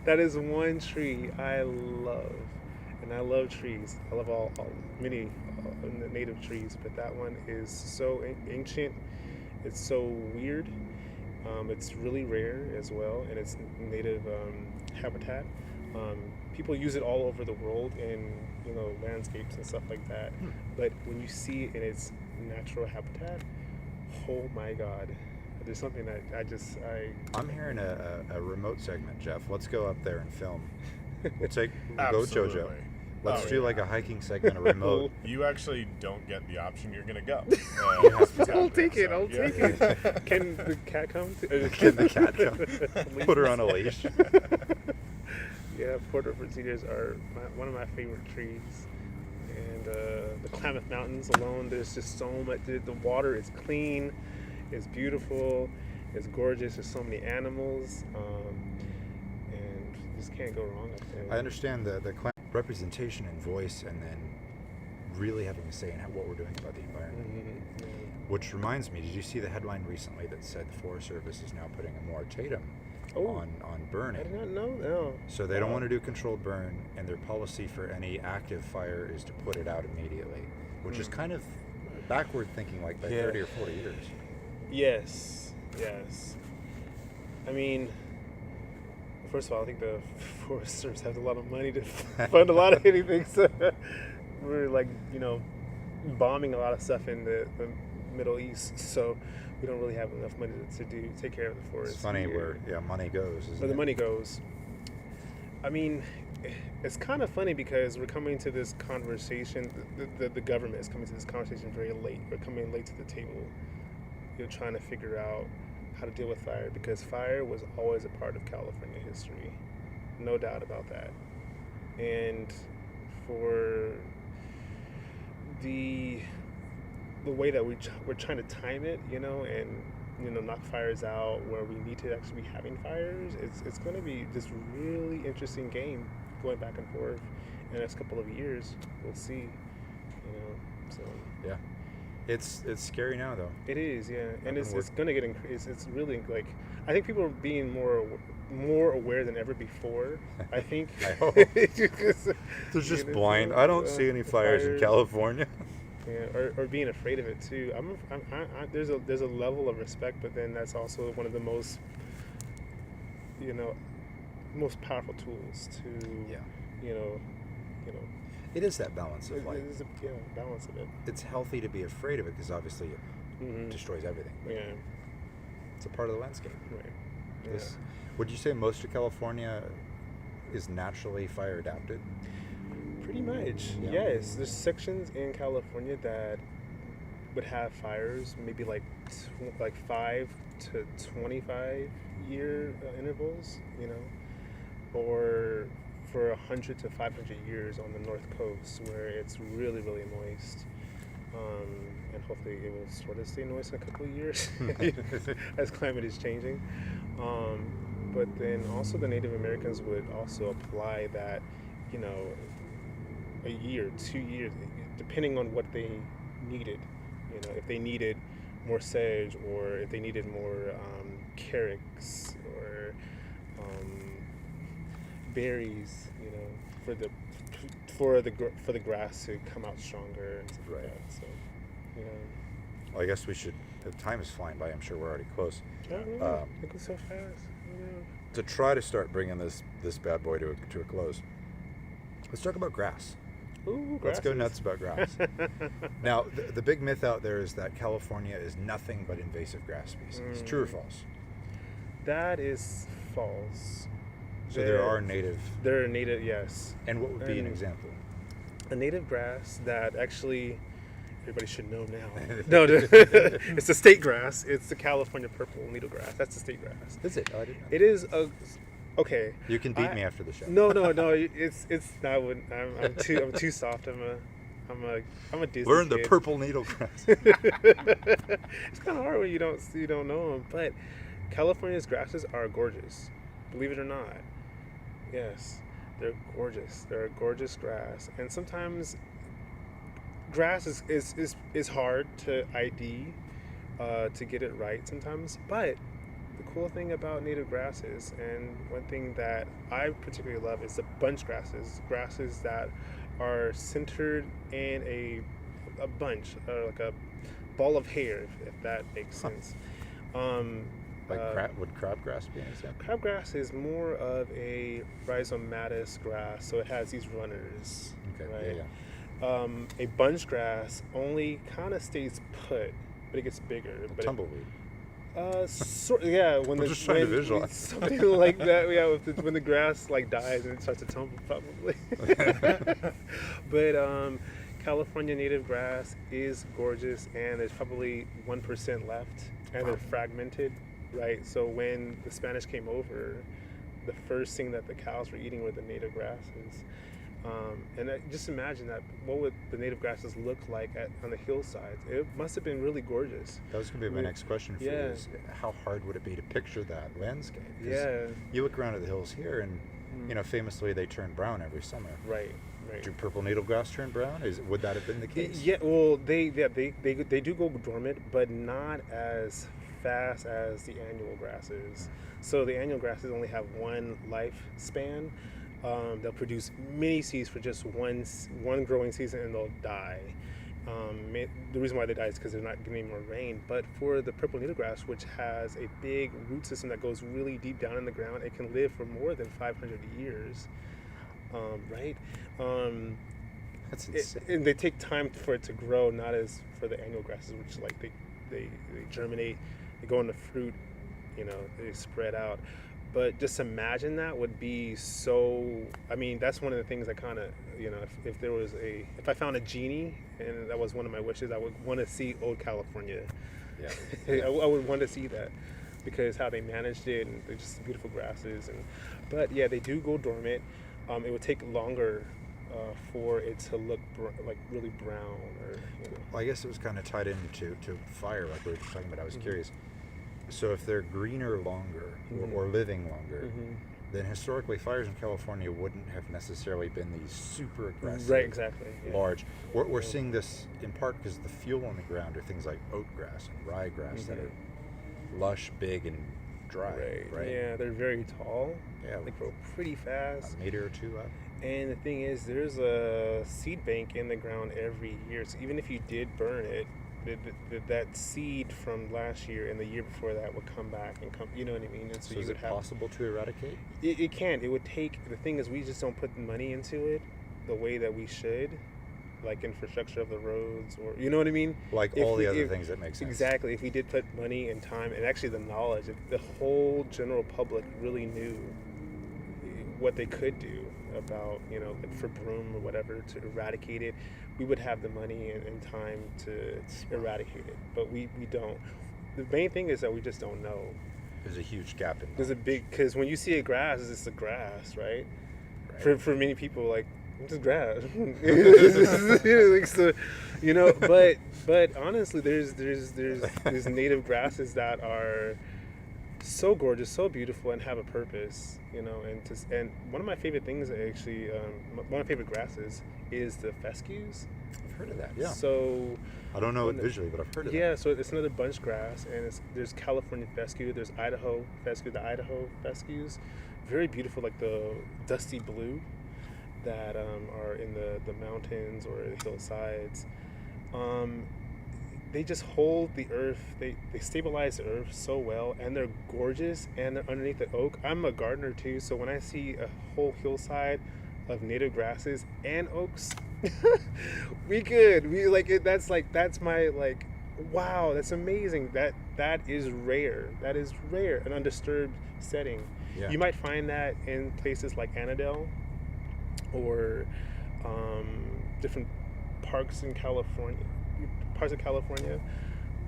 that is one tree I love. And I love trees. I love many native trees, but that one is so ancient. It's so weird. It's really rare as well, and it's native habitat. People use it all over the world in landscapes and stuff like that. But when you see it in its natural habitat, oh my God, there's something that I'm hearing a remote segment, Jeff. Let's go up there and film. We'll go Absolutely. JoJo. Let's do like a hiking segment, a remote. You actually don't get the option. You're gonna go. I'll take it. Can the cat come? Can the cat come? Put her on a leash. Yeah, Port Orford cedars are one of my favorite trees. And the Klamath Mountains alone, there's just so much. The water is clean, it's beautiful, it's gorgeous. There's so many animals, and you just can't go wrong up there. I understand the representation and voice, and then really having a say in what we're doing about the environment. Mm-hmm. Yeah. Which reminds me, did you see the headline recently that said the Forest Service is now putting a moratorium on burning? I did not know. No. So they don't want to do controlled burn, and their policy for any active fire is to put it out immediately, which is kind of backward thinking, like by 30 or 40 years. Yes. I mean, first of all, I think the Forest Service has a lot of money to fund a lot of anything. So we're bombing a lot of stuff in the Middle East. So we don't really have enough money to take care of the forest. It's funny where money goes. Where the money goes. I mean, it's kind of funny because we're coming to this conversation. The government is coming to this conversation very late. We're coming late to the table. You're trying to figure out how to deal with fire, because fire was always a part of California history, no doubt about that. And for the way that we're trying to time it, and knock fires out where we need to actually be having fires, it's going to be this really interesting game going back and forth in the next couple of years. We'll see, so yeah. It's scary now, though. It is, yeah, and it's going to get increased. It's really I think people are being more aware than ever before. I think. I hope. They're just blind. I don't see any fires in California. Yeah, or being afraid of it too. There's a level of respect, but then that's also one of the most, most powerful tools to, Yeah. you know, It is that balance of it like, is a balance of it. it's healthy to be afraid of it because obviously it destroys everything. But Yeah, it's a part of the landscape. right. This, would you say most of California is naturally fire adapted? Pretty much, Yeah. yes. There's sections in California that would have fires, maybe like 5 to 25 year intervals, or for 100 to 500 years on the north coast where it's really, really moist. And hopefully it will sort of stay moist in a couple of years as climate is changing. But then also the Native Americans would also apply that, a year, 2 years, depending on what they needed. If they needed more sedge, or if they needed more carex or berries, for the grass to come out stronger and stuff like Right. that. So, Well, I guess we should. The time is flying by. I'm sure we're already close. I don't know. It goes so fast. To try to start bringing this bad boy to a close, let's talk about grass. Ooh, Let's go grasses. nuts about grass. Now, the big myth out there is that California is nothing but invasive grass species. True or false? That is false. So there are native. There are native, yes. And what would be an And example? A native grass that actually everybody should know now. No, it's the state grass. It's the California purple needlegrass. That's the state grass. Is it? Oh, I didn't know. It is a. Okay. You can beat me after the show. No. It's. I wouldn't. I'm too soft. I'm a Disney Learn the kid. purple needlegrass. It's kind of hard when you don't know them, but California's grasses are gorgeous. Believe it or not. Yes, they're gorgeous. They're a gorgeous grass, and sometimes grass is hard to ID, to get it right sometimes. But the cool thing about native grasses, and one thing that I particularly love, is the bunch grasses that are centered in a bunch, like a ball of hair, if that makes sense. Would crabgrass be an example? Crabgrass is more of a rhizomatous grass, so it has these runners. Okay. Right? Yeah. A bunch grass only kind of stays put, but it gets bigger. But Tumbleweed. Yeah. When I'm just trying to visualize. something like that. Yeah, when the grass dies and it starts to tumble, probably. But California native grass is gorgeous, and there's probably 1% left, and they're fragmented. Right, so when the Spanish came over, the first thing that the cows were eating were the native grasses. And just imagine that. What would the native grasses look like on the hillsides? It must have been really gorgeous. That was going to be my next question for you. Yeah. Is how hard would it be to picture that landscape? 'Cause Yeah. You look around at the hills here, and famously they turn brown every summer. Right. Do purple needlegrass turn brown? Would that have been the case? Yeah. Well, they do go dormant, but not as fast as the annual grasses. So the annual grasses only have one lifespan. They'll produce many seeds for just one growing season, and they'll die. The reason why they die is because they're not getting any more rain. But for the purple needlegrass, which has a big root system that goes really deep down in the ground, it can live for more than 500 years. Right? That's insane. And they take time for it to grow, not as for the annual grasses, which they germinate, they go into fruit, they spread out. But just imagine that would be so. I mean, that's one of the things I kind of, if I found a genie, and that was one of my wishes, I would want to see old California. Yeah. I would want to see that, because how they managed it, and they're just beautiful grasses. But yeah, they do go dormant. It would take longer for it to look really brown, or. Well, I guess it was kind of tied into fire, like we were just talking about. I was curious. So if they're greener longer, or living longer, then historically fires in California wouldn't have necessarily been these super aggressive, Right, exactly. Yeah. large. We're seeing this in part because the fuel on the ground are things like oat grass and ryegrass that are lush, big, and dry, right? Yeah, they're very tall. Yeah. They grow pretty fast. A meter or two up. And the thing is, there's a seed bank in the ground every year. So even if you did burn it, that seed from last year and the year before that would come back and come. You know what I mean? And So you is would it possible to eradicate? It can. It would take. The thing is, we just don't put the money into it the way that we should, like infrastructure of the roads, or you know what I mean. Like all the other things that make sense. Exactly. If we did put money and time, and actually the knowledge, if the whole general public really knew what they could do about, you know, like for broom or whatever to eradicate it, we would have the money and time to eradicate it. But we don't. The main thing is that we just don't know. There's a huge gap in There's a big, because when you see a grass, it's just a grass, right? For many people, like, it's just grass. Like, so, you know, but honestly, there's native grasses that are so gorgeous, so beautiful, and have a purpose, you know. And one of my favorite things, actually, one of my favorite grasses is the fescues. I've heard of that. Yeah. So I don't know it visually, but I've heard of that. Yeah, so it's another bunch grass, and there's California fescue, there's Idaho fescue, the Idaho fescues, very beautiful, like the dusty blue that are in the mountains or the hillsides. They just hold the earth, they stabilize the earth so well, and they're gorgeous, and they're underneath the oak. I'm a gardener too, so when I see a whole hillside of native grasses and oaks, we good. We like it. That's my like, wow, that's amazing. That is rare. That is rare, an undisturbed setting. Yeah. You might find that in places like Annandale or different parks in California,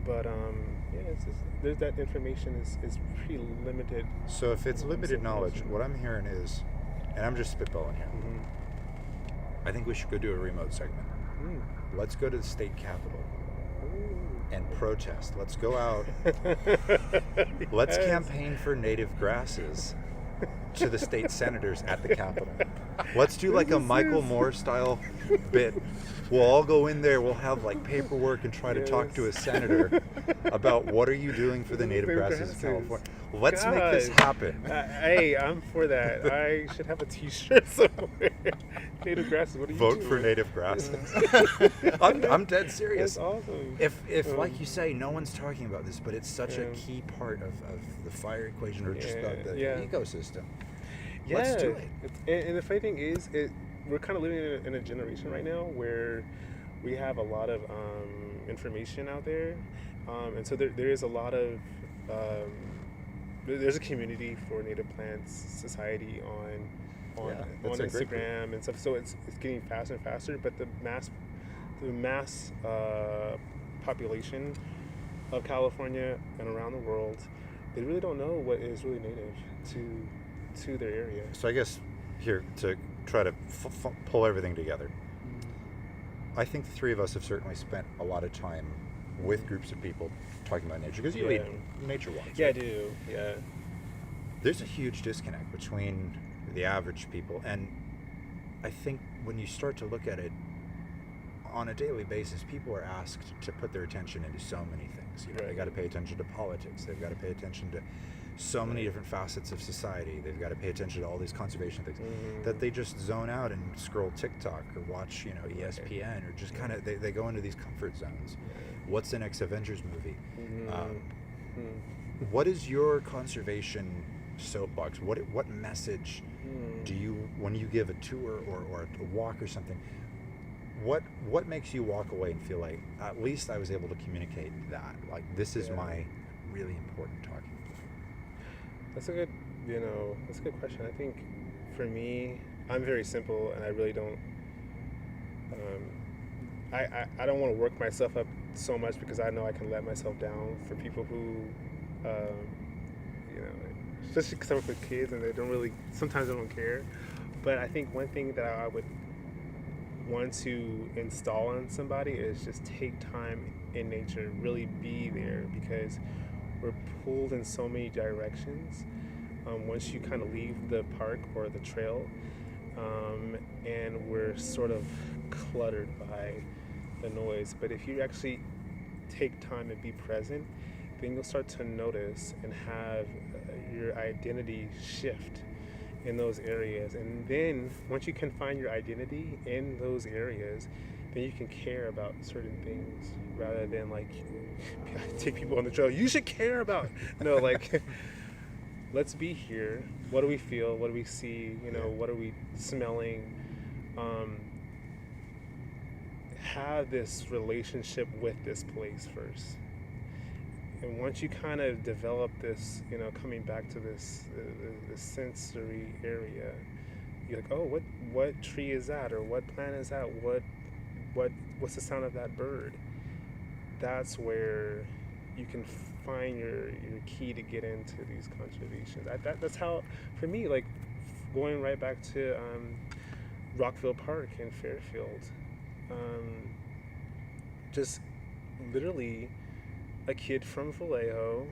but yeah, it's just, there's that information is pretty limited. So if it's limited knowledge, what I'm hearing is, and I'm just spitballing here, I think we should go do a remote segment. Let's go to the state capitol and protest. Let's go out. Let's campaign for native grasses to the state senators at the Capitol. Let's do like a Michael Moore style bit. We'll all go in there, we'll have like paperwork and try to talk to a senator about what are you doing for the native grasses of California. Let's make this happen. Hey, I'm for that. I should have a t-shirt somewhere. Native grasses, what are you doing? Vote for native grasses. I'm dead serious. That's awesome. If like you say, no one's talking about this, but it's such a key part of the fire equation, or just the ecosystem. Let's do it. And the funny thing is, we're kind of living in a generation right now where we have a lot of information out there, and so there is a lot of there's a community for native plants society on Instagram and stuff. So it's getting faster and faster, but the mass population of California and around the world, they really don't know what is really native to their area. So I guess here to try to pull everything together, I think the three of us have certainly spent a lot of time with groups of people talking about nature, because you lead nature walks. Yeah, right? I do. Yeah. There's a huge disconnect between the average people, and I think when you start to look at it on a daily basis, people are asked to put their attention into so many things. You know, they got to pay attention to politics. They've got to pay attention to so many different facets of society. They've got to pay attention to all these conservation things that they just zone out and scroll TikTok or watch, ESPN, or just kind of they go into these comfort zones. What's the next Avengers movie? What is your conservation soapbox? What message do you, when you give a tour or a walk or something, what makes you walk away and feel like, at least I was able to communicate that, like, this is my really important talking point? That's a good question. I think for me, I'm very simple, and I really don't I don't want to work myself up so much, because I know I can let myself down for people who especially because I work with kids and sometimes they don't care. But I think one thing that I would want to install in somebody is just take time in nature, really be there, because we're pulled in so many directions once you kind of leave the park or the trail, and we're sort of cluttered by the noise. But if you actually take time and be present, then you'll start to notice and have your identity shift in those areas. And then once you can find your identity in those areas, then you can care about certain things rather than like take people on the trail. You should care about. No, like let's be here. What do we feel? What do we see? You know, what are we smelling? Have this relationship with this place first. And once you kind of develop this, you know, coming back to this sensory area, you're like, oh, what tree is that, or what plant is that? What's the sound of that bird? That's where you can find your key to get into these conservations. That's how, for me, like going right back to Rockville Park in Fairfield, just literally a kid from Vallejo.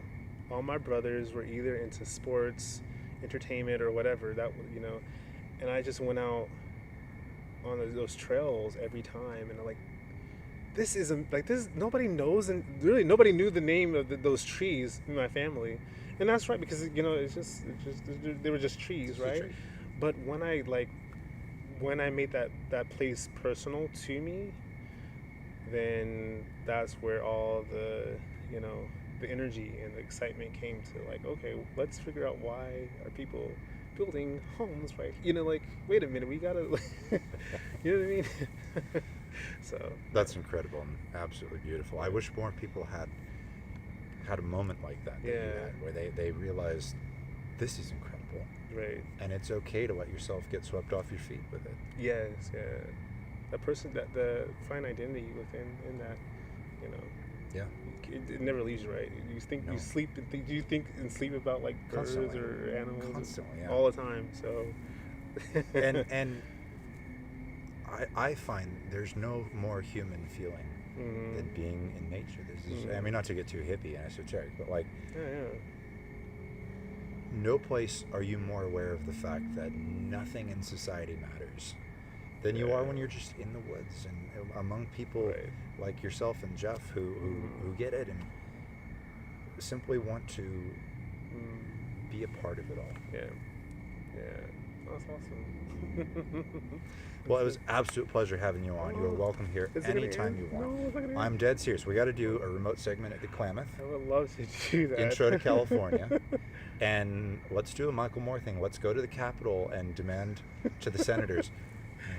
All my brothers were either into sports, entertainment, or whatever that, you know, and I just went out on those trails every time, and I'm like, this isn't like this. Nobody knows, and really nobody knew the name of those trees in my family, and that's right, because you know it's just they were just trees, right? But when I made that place personal to me, then that's where all the, you know, the energy and the excitement came to, like, okay, let's figure out why are people building homes, right? You know, like, wait a minute, we gotta, you know what I mean? So that's incredible and absolutely beautiful. I wish more people had a moment like that you had, where they realized this is incredible, right? And it's okay to let yourself get swept off your feet with it. Yes, yeah. The person that find identity within in that, you know. Yeah. It never leaves you, right? You think you sleep and think, you think and sleep about like birds or animals constantly, all the time. So and I find there's no more human feeling than being in nature. This is, I mean, not to get too hippie and esoteric, but like, no place are you more aware of the fact that nothing in society matters than you are when you're just in the woods and among people like yourself and Jeff who get it and simply want to be a part of it all. Yeah. That's awesome. Well, it was absolute pleasure having you on. You are welcome here anytime you want. I'm dead serious. We got to do a remote segment at the Klamath. I would love to do that. Intro to California. And let's do a Michael Moore thing. Let's go to the Capitol and demand to the senators,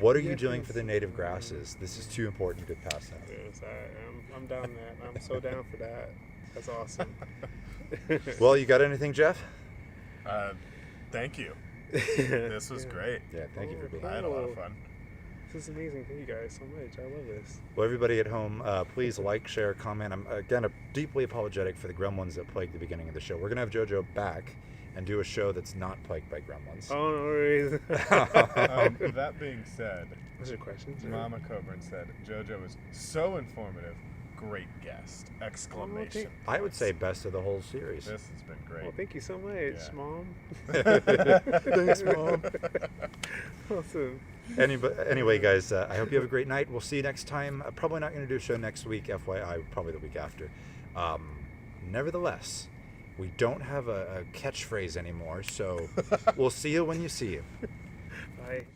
what are you doing for the native grasses? This is too important to pass that. Yes, I'm down that. I'm so down for that. That's awesome. Well, you got anything, Jeff? Thank you. This was great. Yeah, thank you for being here. I had a lot of fun. This is amazing. Thank you guys so much. I love this. Well, everybody at home, please like, share, comment. I'm, again, deeply apologetic for the gremlins that plagued the beginning of the show. We're going to have JoJo back and do a show that's not plagued by gremlins. Oh, no worries. That being said, what's your question? Mama Coburn said, JoJo is so informative. Great guest! Exclamation. I would say best of the whole series. This has been great. Well, thank you so much, Mom. Thanks, Mom. Awesome. Anyway, guys, I hope you have a great night. We'll see you next time. Probably not going to do a show next week, FYI, probably the week after. Nevertheless, we don't have a catchphrase anymore, so we'll see you when you see you. Bye.